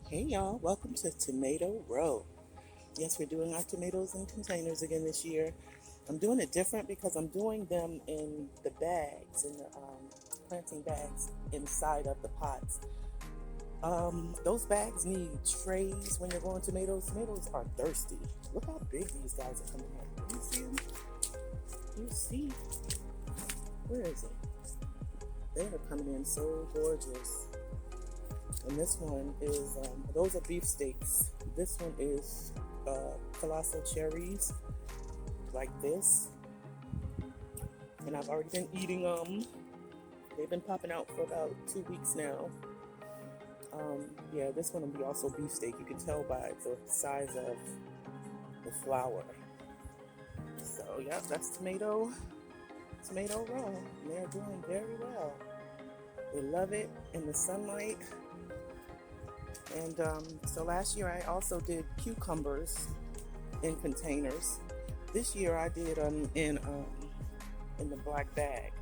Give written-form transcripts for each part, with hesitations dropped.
Hey y'all, welcome to Tomato Row. Yes, we're doing our tomatoes in containers again this year. I'm doing it different because I'm doing them in the bags, in the planting bags inside of the pots. Those bags need trays when you're growing tomatoes. Tomatoes are thirsty. Look how big these guys are coming up. Do you see them? You see? Where is it? They are coming in so gorgeous. And this one is, those are beefsteaks. This one is colossal cherries, like this. And I've already been eating them. They've been popping out for about 2 weeks now. Yeah, this one will be also beefsteak. You can tell by the size of the flower. So, yeah, that's tomato roll. And they're doing very well. They love it in the sunlight. And so last year I also did cucumbers in containers. This year I did in the black bag,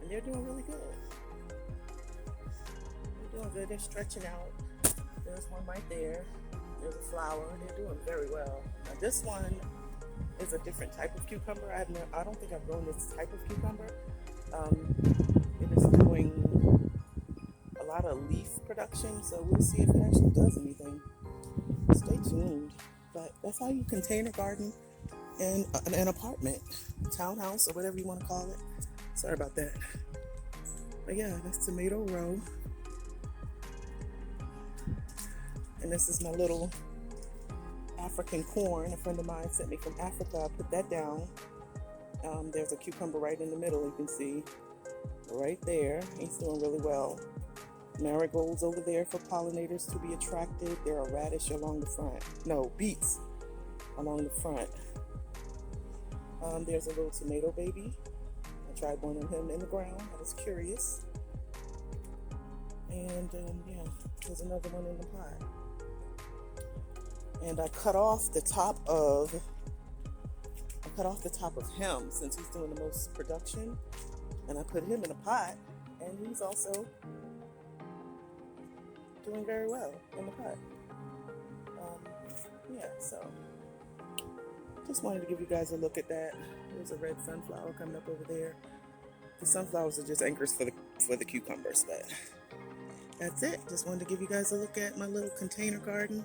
and they're doing really good. They're doing good. They're stretching out. There's one right there. There's a flower. They're doing very well. Now this one is a different type of cucumber. I don't think I've grown this type of cucumber. It is doing a lot of leaf production, so we'll see if it actually does anything. Stay tuned. But that's how you container garden in an apartment, townhouse, or whatever you want to call it. Sorry about that. But yeah, that's tomato row. And this is my little African corn. A friend of mine sent me from Africa. I put that down. There's a cucumber right in the middle, you can see. Right there. He's doing really well. Marigolds over there for pollinators to be attracted. There are radish along the front. No, beets along the front. There's a little tomato baby. I tried one of him in the ground. I was curious. And yeah, there's another one in the pot. And I cut off the top of him since he's doing the most production. And I put him in a pot, and he's also doing very well in the pot. Yeah, so just wanted to give you guys a look at that. There's a red sunflower coming up over there. The sunflowers are just anchors for the cucumbers, but that's it. Just wanted to give you guys a look at my little container garden.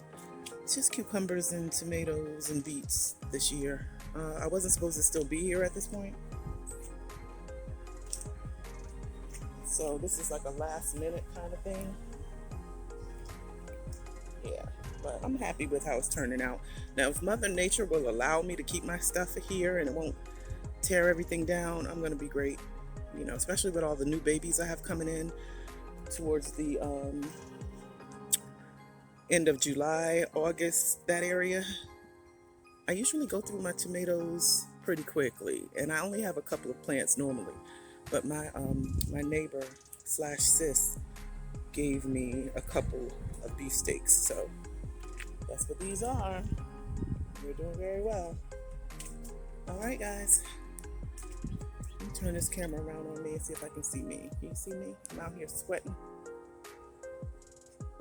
It's just cucumbers and tomatoes and beets this year. I wasn't supposed to still be here at this point, so this is like a last minute kind of thing. Yeah, but I'm happy with how it's turning out. Now, if Mother Nature will allow me to keep my stuff here and it won't tear everything down, I'm gonna be great. You know, especially with all the new babies I have coming in towards the end of July, August, that area. I usually go through my tomatoes pretty quickly, and I only have a couple of plants normally. But my neighbor slash sis gave me a couple of beefsteaks, so that's what these are. We're doing very well. All right, guys. Let me turn this camera around on me and see if I can see me. Can you see me? I'm out here sweating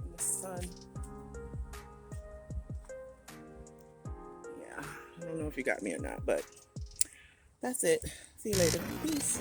in the sun. Yeah, I don't know if you got me or not, but that's it. See you later. Peace.